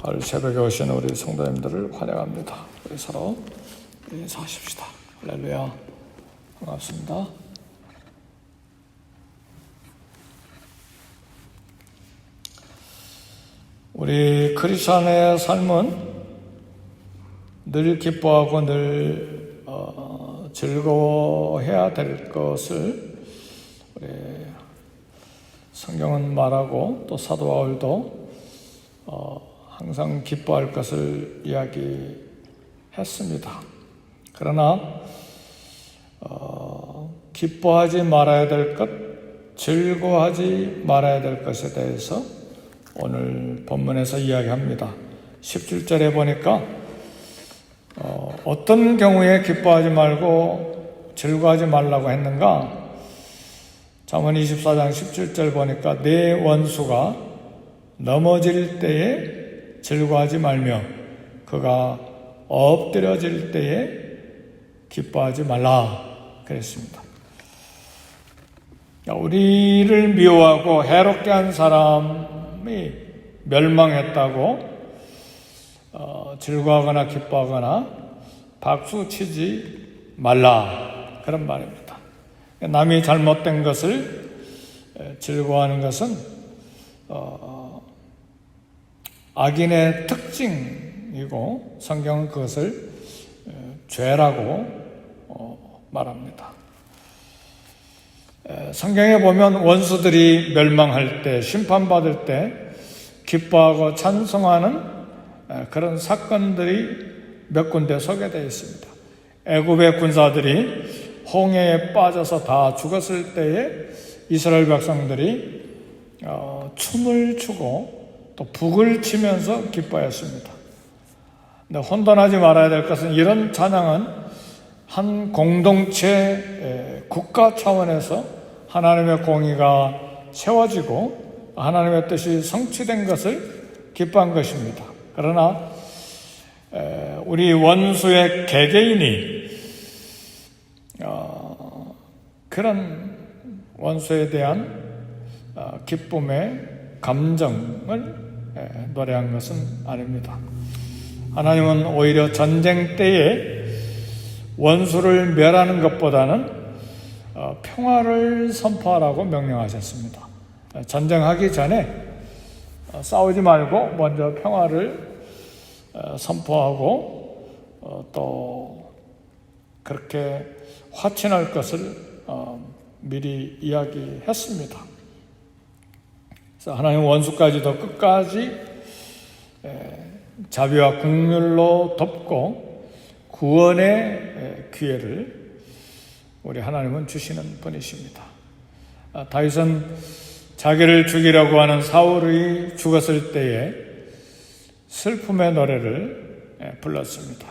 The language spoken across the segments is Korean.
가을 새벽에 오신 우리 성도님들을 환영합니다. 우리 서로 인사하십시다. 할렐루야. 반갑습니다. 우리 크리스천의 삶은 늘 기뻐하고 늘 즐거워해야 될 것을 우리 성경은 말하고 또 사도 바울도 항상 기뻐할 것을 이야기했습니다. 그러나 기뻐하지 말아야 될 것, 즐거워하지 말아야 될 것에 대해서 오늘 본문에서 이야기합니다. 17절에 보니까 어떤 경우에 기뻐하지 말고 즐거워하지 말라고 했는가? 잠언 24장 17절 보니까 내 원수가 넘어질 때에 즐거워하지 말며 그가 엎드려질 때에 기뻐하지 말라 그랬습니다. 우리를 미워하고 해롭게 한 사람이 멸망했다고 즐거워하거나 기뻐하거나 박수치지 말라 그런 말입니다. 남이 잘못된 것을 즐거워하는 것은 악인의 특징이고 성경은 그것을 죄라고 말합니다. 성경에 보면 원수들이 멸망할 때, 심판받을 때 기뻐하고 찬송하는 그런 사건들이 몇 군데 소개되어 있습니다. 애굽의 군사들이 홍해에 빠져서 다 죽었을 때에 이스라엘 백성들이 춤을 추고 또 북을 치면서 기뻐했습니다. 근데 혼돈하지 말아야 될 것은 이런 찬양은 한 공동체 국가 차원에서 하나님의 공의가 세워지고 하나님의 뜻이 성취된 것을 기뻐한 것입니다. 그러나 우리 원수의 개개인이 그런 원수에 대한 기쁨의 감정을 노래한 것은 아닙니다. 하나님은 오히려 전쟁 때에 원수를 멸하는 것보다는 평화를 선포하라고 명령하셨습니다. 전쟁하기 전에 싸우지 말고 먼저 평화를 선포하고 또 그렇게 화친할 것을 미리 이야기했습니다. 그래서 하나님 원수까지도 끝까지 자비와 긍휼로 돕고 구원의 기회를 우리 하나님은 주시는 분이십니다. 다윗은 자기를 죽이려고 하는 사울이 죽었을 때에 슬픔의 노래를 불렀습니다.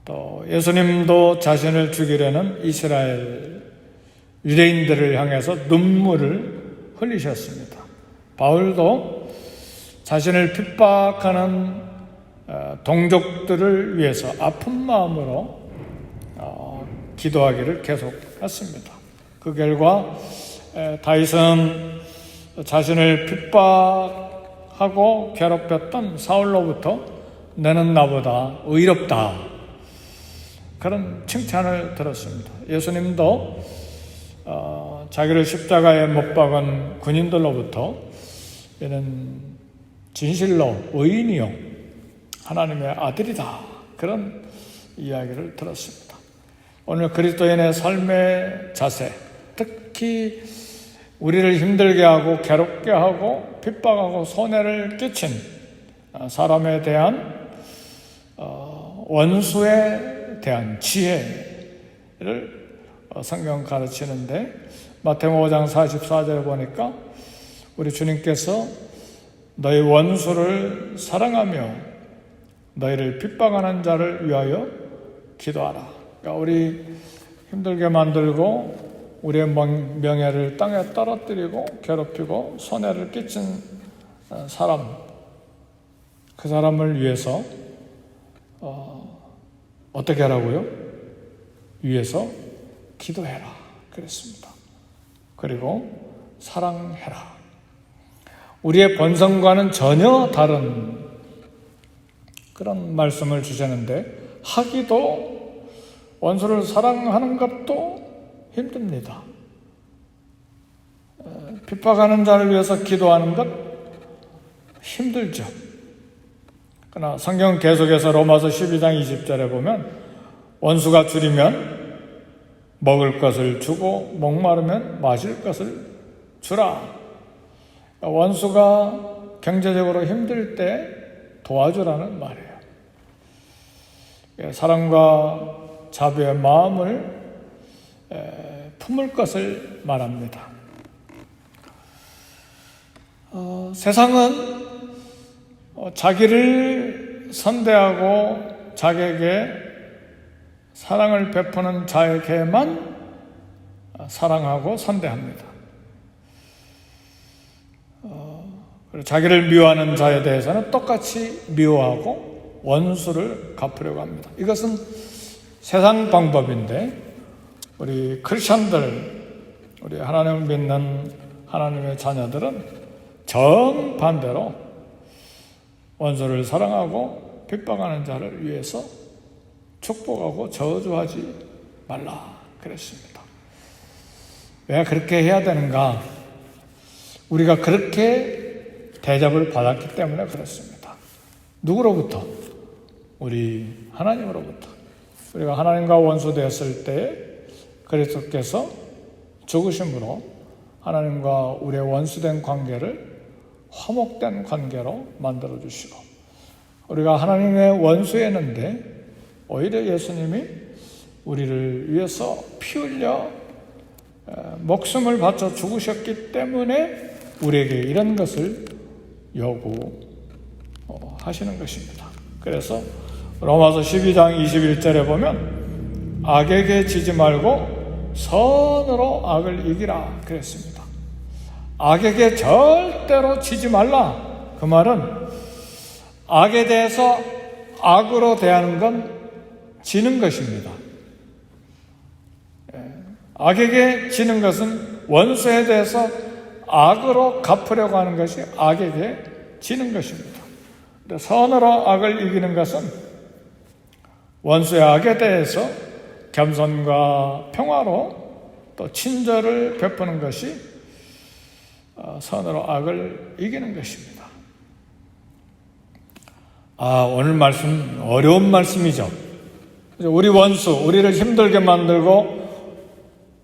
또 예수님도 자신을 죽이려는 이스라엘 유대인들을 향해서 눈물을 흘리셨습니다. 바울도 자신을 핍박하는 동족들을 위해서 아픈 마음으로 기도하기를 계속했습니다. 그 결과 다윗은 자신을 핍박하고 괴롭혔던 사울로부터 너는 나보다 의롭다 그런 칭찬을 들었습니다. 예수님도 자기를 십자가에 못 박은 군인들로부터 이는 진실로 의인이요 하나님의 아들이다 그런 이야기를 들었습니다. 오늘 그리스도인의 삶의 자세, 특히 우리를 힘들게 하고 괴롭게 하고 핍박하고 손해를 끼친 사람에 대한 원수에 대한 지혜를 성경 가르치는데 마태복음 5장 44절에 보니까 우리 주님께서 너희 원수를 사랑하며 너희를 핍박하는 자를 위하여 기도하라. 그러니까 우리 힘들게 만들고 우리의 명예를 땅에 떨어뜨리고 괴롭히고 손해를 끼친 사람, 그 사람을 위해서 어떻게 하라고요? 위해서 기도해라 그랬습니다. 그리고 사랑해라. 우리의 본성과는 전혀 다른 그런 말씀을 주셨는데, 하기도, 원수를 사랑하는 것도 힘듭니다. 핍박하는 자를 위해서 기도하는 것 힘들죠. 그러나 성경 계속해서 로마서 12장 20절에 보면, 원수가 줄이면 먹을 것을 주고 목마르면 마실 것을 주라. 원수가 경제적으로 힘들 때 도와주라는 말이에요. 사랑과 자비의 마음을 품을 것을 말합니다. 세상은 자기를 선대하고 자기에게 사랑을 베푸는 자에게만 사랑하고 선대합니다. 그리고 자기를 미워하는 자에 대해서는 똑같이 미워하고 원수를 갚으려고 합니다. 이것은 세상 방법인데, 우리 크리스천들, 우리 하나님을 믿는 하나님의 자녀들은 정반대로 원수를 사랑하고 핍박하는 자를 위해서 축복하고 저주하지 말라 그랬습니다. 왜 그렇게 해야 되는가? 우리가 그렇게 대접을 받았기 때문에 그렇습니다. 누구로부터? 우리 하나님으로부터. 우리가 하나님과 원수되었을 때 그리스도께서 죽으심으로 하나님과 우리의 원수된 관계를 화목된 관계로 만들어주시고, 우리가 하나님의 원수였는데 오히려 예수님이 우리를 위해서 피 흘려 목숨을 바쳐 죽으셨기 때문에 우리에게 이런 것을 요구하시는 것입니다. 그래서 로마서 12장 21절에 보면, 악에게 지지 말고 선으로 악을 이기라 그랬습니다. 악에게 절대로 지지 말라. 그 말은 악에 대해서 악으로 대하는 건 지는 것입니다. 악에게 지는 것은 원수에 대해서 악으로 갚으려고 하는 것이 악에게 지는 것입니다. 선으로 악을 이기는 것은 원수의 악에 대해서 겸손과 평화로 또 친절을 베푸는 것이 선으로 악을 이기는 것입니다. 오늘 말씀 어려운 말씀이죠. 우리 원수, 우리를 힘들게 만들고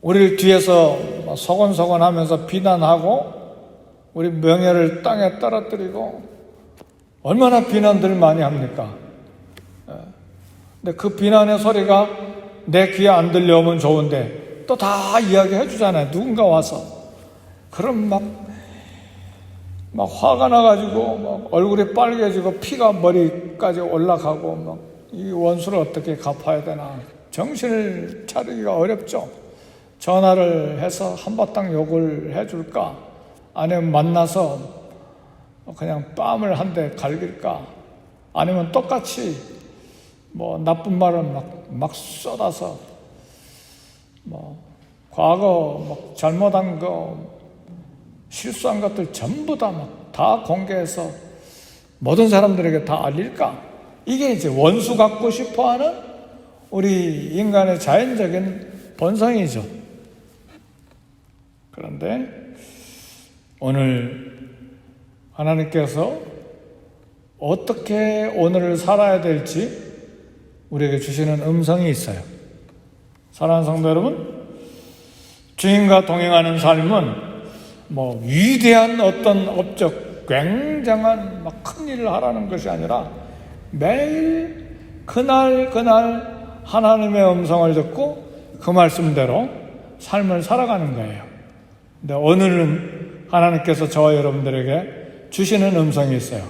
우리를 뒤에서 소곤소곤 하면서 비난하고 우리 명예를 땅에 떨어뜨리고 얼마나 비난들 많이 합니까? 근데 그 비난의 소리가 내 귀에 안 들려오면 좋은데 또 다 이야기해 주잖아요. 누군가 와서. 그럼 막 화가 나가지고 막 얼굴이 빨개지고 피가 머리까지 올라가고 막 이 원수를 어떻게 갚아야 되나 정신을 차리기가 어렵죠. 전화를 해서 한바탕 욕을 해줄까? 아니면 만나서 그냥 뺨을 한 대 갈길까? 아니면 똑같이 나쁜 말을 막 쏟아서 과거 잘못한 거, 실수한 것들 전부 다 공개해서 모든 사람들에게 다 알릴까? 이게 이제 원수 갖고 싶어 하는 우리 인간의 자연적인 본성이죠. 그런데 오늘 하나님께서 어떻게 오늘을 살아야 될지 우리에게 주시는 음성이 있어요. 사랑하는 성도 여러분, 주님과 동행하는 삶은 위대한 어떤 업적, 굉장한 큰 일을 하라는 것이 아니라 매일 그날 하나님의 음성을 듣고 그 말씀대로 삶을 살아가는 거예요. 근데 오늘은 하나님께서 저와 여러분들에게 주시는 음성이 있어요.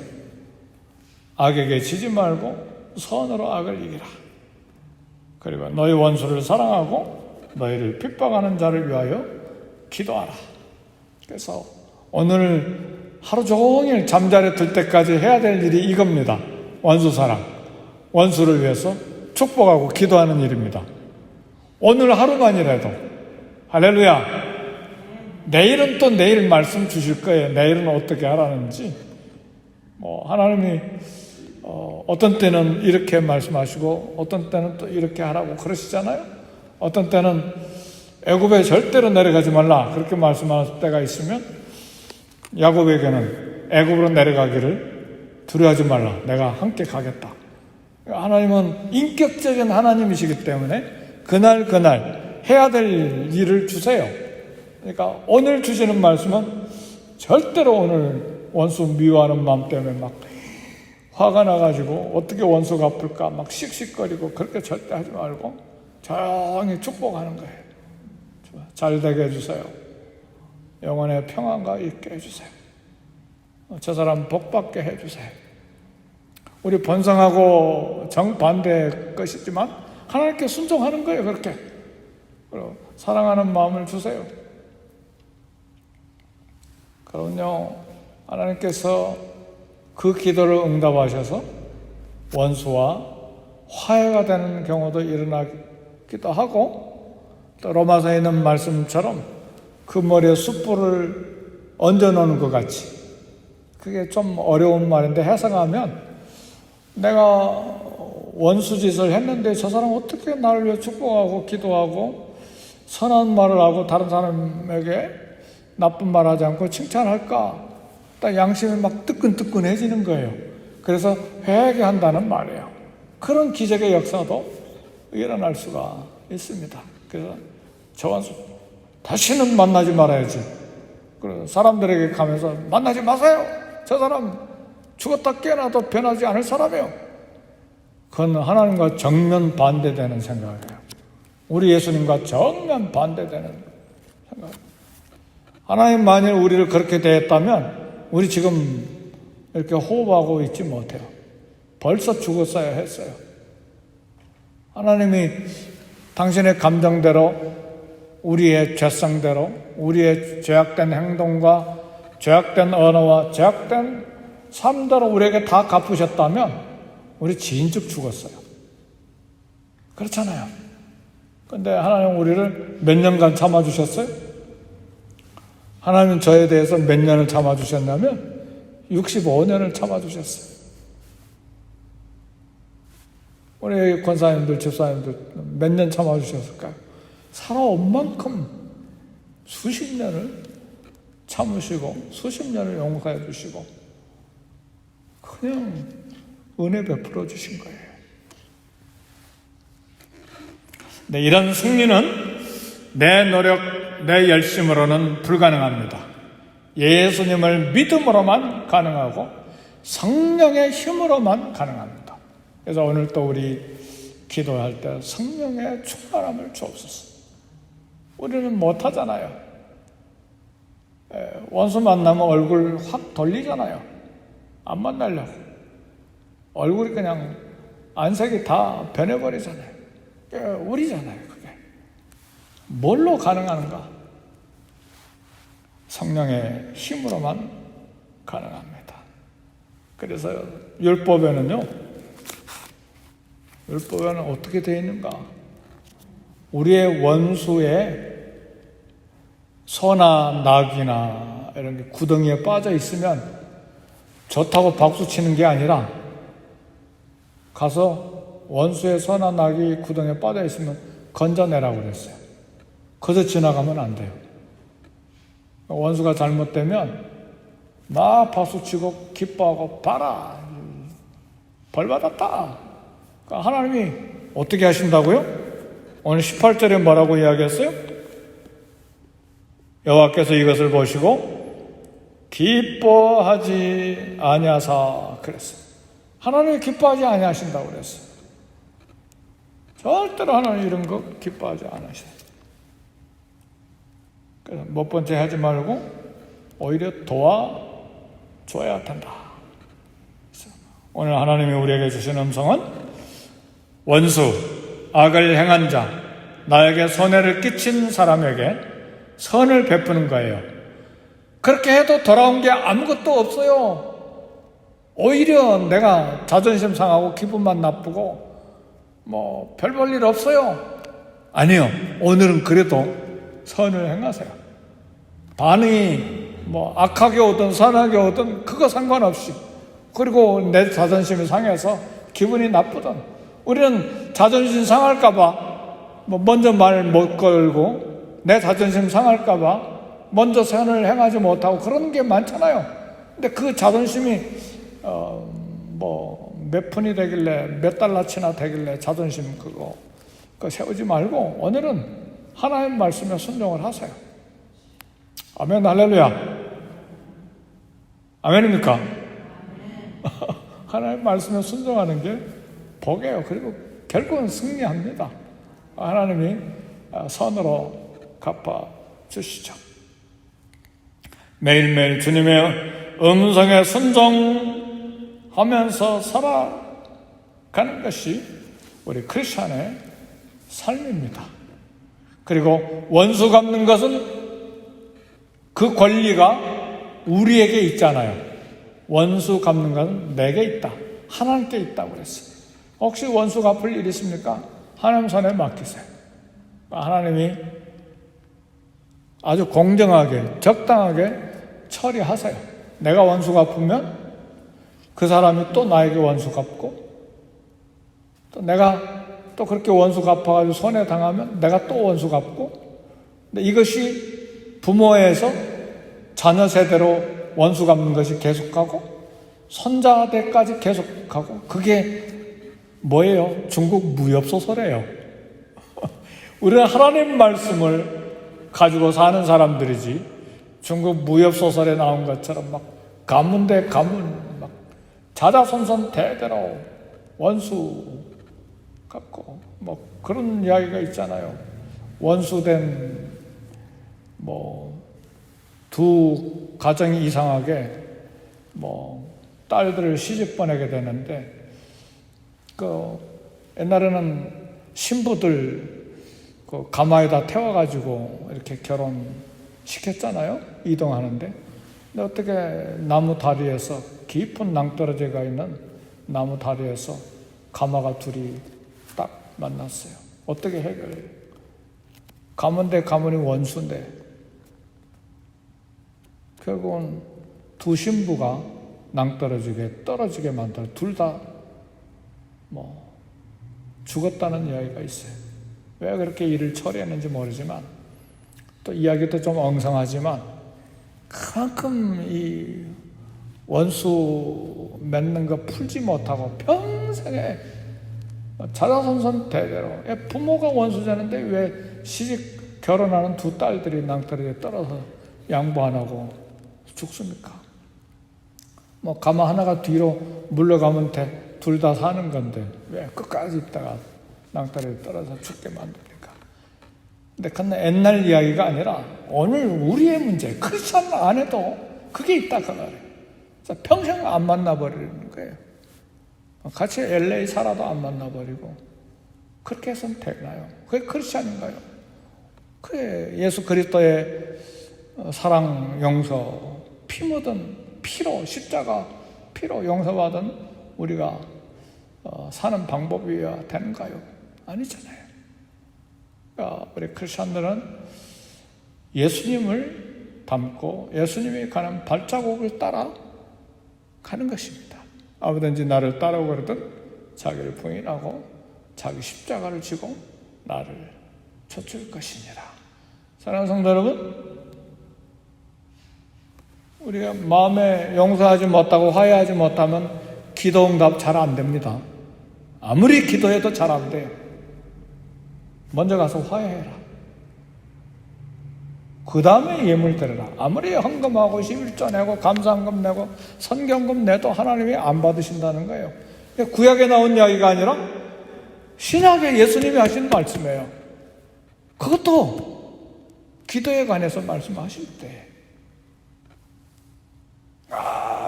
악에게 지지 말고 선으로 악을 이기라. 그리고 너희 원수를 사랑하고 너희를 핍박하는 자를 위하여 기도하라. 그래서 오늘 하루 종일 잠자리 들 때까지 해야 될 일이 이겁니다. 원수 사랑, 원수를 위해서 축복하고 기도하는 일입니다. 오늘 하루만이라도 할렐루야. 내일은 또 내일 말씀 주실 거예요. 내일은 어떻게 하라는지. 하나님이 어떤 때는 이렇게 말씀하시고 어떤 때는 또 이렇게 하라고 그러시잖아요. 어떤 때는 애굽에 절대로 내려가지 말라 그렇게 말씀하실 때가 있으면 야곱에게는 애굽으로 내려가기를 두려워하지 말라. 내가 함께 가겠다. 하나님은 인격적인 하나님이시기 때문에 그날 해야 될 일을 주세요. 그러니까 오늘 주시는 말씀은 절대로 오늘 원수 미워하는 마음 때문에 막 화가 나가지고 어떻게 원수 갚을까 막 씩씩거리고 그렇게 절대 하지 말고 조용히 축복하는 거예요. 잘 되게 해주세요. 영혼의 평안과 있게 해주세요. 저 사람 복받게 해주세요. 우리 번성하고 정반대의 것이지만 하나님께 순종하는 거예요. 그렇게 사랑하는 마음을 주세요. 그럼요, 하나님께서 그 기도를 응답하셔서 원수와 화해가 되는 경우도 일어나기도 하고, 또 로마서에 있는 말씀처럼 그 머리에 숯불을 얹어놓는 것 같이, 그게 좀 어려운 말인데 해석하면 내가 원수 짓을 했는데 저 사람 어떻게 나를 위해 축복하고 기도하고 선한 말을 하고 다른 사람에게 나쁜 말 하지 않고 칭찬할까? 딱 양심이 막 뜨끈뜨끈해지는 거예요. 그래서 회개한다는 말이에요. 그런 기적의 역사도 일어날 수가 있습니다. 그래서 저 원수 다시는 만나지 말아야지. 그래서 사람들에게 가면서 만나지 마세요. 저 사람 죽었다 깨어나도 변하지 않을 사람이에요. 그건 하나님과 정면 반대되는 생각이에요. 우리 예수님과 정면 반대되는 생각. 하나님 만일 우리를 그렇게 대했다면 우리 지금 이렇게 호흡하고 있지 못해요. 벌써 죽었어야 했어요. 하나님이 당신의 감정대로, 우리의 죄성대로, 우리의 죄악된 행동과 죄악된 언어와 죄악된 삶대로 우리에게 다 갚으셨다면 우리 지인즉 죽었어요. 그렇잖아요. 근데 하나님 우리를 몇 년간 참아주셨어요? 하나님은 저에 대해서 몇 년을 참아주셨냐면 65년을 참아주셨어요. 우리 권사님들, 집사님들 몇 년 참아주셨을까요? 살아온 만큼 수십 년을 참으시고 수십 년을 용서해 주시고 그냥 은혜 베풀어 주신 거예요. 네, 이런 승리는 내 노력, 내 열심으로는 불가능합니다. 예수님을 믿음으로만 가능하고 성령의 힘으로만 가능합니다. 그래서 오늘 또 우리 기도할 때 성령의 충만함을 주옵소서. 우리는 못하잖아요. 원수 만나면 얼굴 확 돌리잖아요. 안 만나려고. 얼굴이 그냥 안색이 다 변해버리잖아요. 우리잖아요, 그게. 뭘로 가능한가? 성령의 힘으로만 가능합니다. 그래서 율법에는 어떻게 되어 있는가? 우리의 원수의 소나 낙이나 이런 게 구덩이에 빠져 있으면 좋다고 박수 치는 게 아니라 가서 원수의 소나 낙이 구덩이에 빠져 있으면 건져내라고 그랬어요. 그래서 지나가면 안 돼요. 원수가 잘못되면 막 박수치고 기뻐하고 봐라 벌 받았다. 그러니까 하나님이 어떻게 하신다고요? 오늘 18절에 뭐라고 이야기했어요? 여호와께서 이것을 보시고 기뻐하지 아니하사 그랬어요. 하나님이 기뻐하지 아니하신다고 그랬어요. 절대로 하나님 이런 거 기뻐하지 않으셔요. 그래서 몇 번째 하지 말고 오히려 도와줘야 된다. 오늘 하나님이 우리에게 주신 음성은 원수, 악을 행한 자, 나에게 손해를 끼친 사람에게 선을 베푸는 거예요. 그렇게 해도 돌아온 게 아무것도 없어요. 오히려 내가 자존심 상하고 기분만 나쁘고 별 볼 일 없어요. 아니요. 오늘은 그래도 선을 행하세요. 반응이 뭐 악하게 오든 선하게 오든 그거 상관없이, 그리고 내 자존심이 상해서 기분이 나쁘든, 우리는 자존심 상할까봐 뭐 먼저 말 못 걸고 내 자존심 상할까봐 먼저 선을 행하지 못하고 그런 게 많잖아요. 근데 그 자존심이 뭐 몇 푼이 되길래 몇 달러치나 되길래 자존심 그거 세우지 말고 오늘은 하나님 말씀에 순종을 하세요. 아멘, 할렐루야. 아멘입니까? 하나님 말씀에 순종하는 게 복이에요. 그리고 결국은 승리합니다. 하나님이 선으로 갚아 주시죠. 매일매일 주님의 음성에 순종하면서 살아가는 것이 우리 크리스천의 삶입니다. 그리고 원수 갚는 것은 그 권리가 우리에게 있잖아요. 원수 갚는 것은 내게 있다, 하나님께 있다고 그랬어요. 혹시 원수 갚을 일 있습니까? 하나님 손에 맡기세요. 하나님이 아주 공정하게 적당하게 처리하세요. 내가 원수 갚으면 그 사람이 또 나에게 원수 갚고, 또 내가 또 그렇게 원수 갚아가지고 손해 당하면 내가 또 원수 갚고, 근데 이것이 부모에서 자녀 세대로 원수 갚는 것이 계속하고 손자대까지 계속하고, 그게 뭐예요? 중국 무협소설이에요. 우리는 하나님 말씀을 가지고 사는 사람들이지, 중국 무협소설에 나온 것처럼 막 가문 대 가문, 막 자자손손 대대로 원수 갚고 뭐 그런 이야기가 있잖아요. 원수된 뭐 두 가정이 이상하게 뭐 딸들을 시집 보내게 되는데, 그 옛날에는 신부들 그 가마에다 태워가지고 이렇게 결혼시켰잖아요. 이동하는데. 근데 어떻게 나무 다리에서, 깊은 낭떠러지가 있는 나무 다리에서 가마가 둘이 딱 만났어요. 어떻게 해결해요? 가문 대 가문이 원수인데 결국은 두 신부가 낭떠러지게 떨어지게 만들어 둘 다 뭐 죽었다는 이야기가 있어요. 왜 그렇게 일을 처리했는지 모르지만, 또 이야기도 좀 엉성하지만, 그만큼 이 원수 맺는 거 풀지 못하고 평생에 자자손손 대대로, 부모가 원수자는데 왜 시집 결혼하는 두 딸들이 낭떠러지에 떨어서 양보 안 하고 죽습니까? 뭐 가마 하나가 뒤로 물러가면 둘 다 사는 건데 왜 끝까지 있다가 낭떠러지에 떨어져 죽게 만듭니까? 근데 그건 옛날 이야기가 아니라 오늘 우리의 문제, 크리스천 안에도 그게 있다 그 말이에요. 평생 안 만나버리는 거예요. 같이 LA 살아도 안 만나버리고 그렇게 해서는 되나요? 그게 크리스천인가요? 그게 예수 그리스도의 사랑, 용서, 피 묻은 피로, 십자가 피로 용서받은 우리가 사는 방법이어야 되는가요? 아니잖아요. 그러니까 우리 크리스천들은 예수님을 닮고 예수님이 가는 발자국을 따라 가는 것입니다. 아무든지 나를 따라오거든 자기를 부인하고 자기 십자가를 지고 나를 쫓을 것이니라. 사랑하는 성도 여러분, 우리가 마음에 용서하지 못하고 화해하지 못하면 기도 응답 잘 안 됩니다. 아무리 기도해도 잘 안 돼요. 먼저 가서 화해해라. 그 다음에 예물 드려라. 아무리 헌금하고 11조 내고 감사헌금 내고 선경금 내도 하나님이 안 받으신다는 거예요. 구약에 나온 이야기가 아니라 신약에 예수님이 하신 말씀이에요. 그것도 기도에 관해서 말씀하실 때,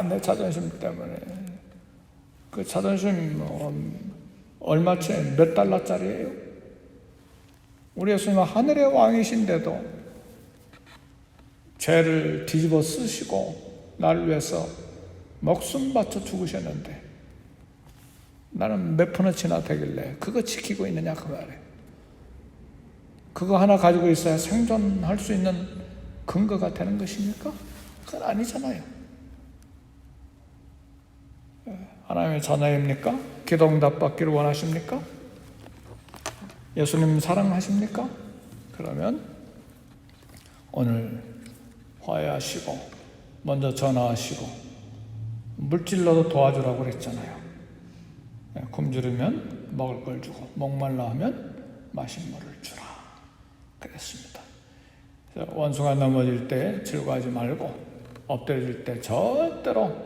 내 자존심 때문에, 그 자존심 얼마치 몇 달러짜리예요? 우리 예수님은 하늘의 왕이신데도 죄를 뒤집어 쓰시고 나를 위해서 목숨 바쳐 죽으셨는데 나는 몇 푼어치나 되길래 그거 지키고 있느냐 그 말이에요. 그거 하나 가지고 있어야 생존할 수 있는 근거가 되는 것입니까? 그건 아니잖아요. 하나님의 자녀입니까? 기도 응답 받기를 원하십니까? 예수님 사랑하십니까? 그러면 오늘 화해하시고 먼저 전화하시고 물질로도 도와주라고 그랬잖아요. 굶주리면 먹을 걸 주고 목말라 하면 마실 물을 주라 그랬습니다. 원수가 넘어질 때 즐거워하지 말고 엎드려질 때 절대로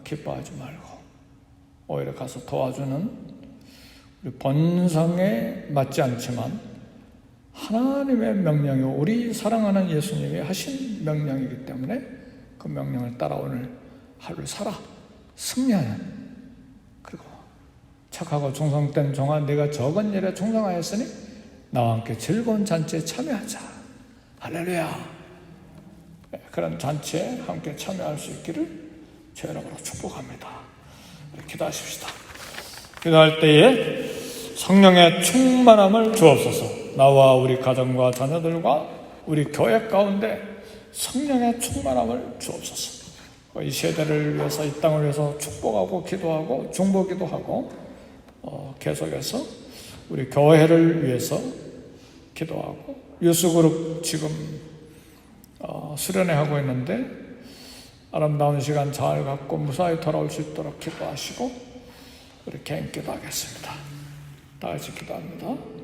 기뻐하지 말고 오히려 가서 도와주는 우리 본성에 맞지 않지만 하나님의 명령이 우리 사랑하는 예수님이 하신 명령이기 때문에 그 명령을 따라 오늘 하루를 살아 승리하는, 그리고 착하고 충성된 종아 네가 적은 일에 충성하였으니 나와 함께 즐거운 잔치에 참여하자. 할렐루야. 그런 잔치에 함께 참여할 수 있기를 저 여러분으로 축복합니다. 기도하십시다. 기도할 때에 성령의 충만함을 주옵소서. 나와 우리 가정과 자녀들과 우리 교회 가운데 성령의 충만함을 주옵소서. 이 세대를 위해서, 이 땅을 위해서 축복하고 기도하고 중보기도 하고 계속해서 우리 교회를 위해서 기도하고 유수그룹 지금 수련회 하고 있는데 아름다운 시간 잘 갖고 무사히 돌아올 수 있도록 기도하시고 우리 개인 기도하겠습니다. 다 같이 기도합니다.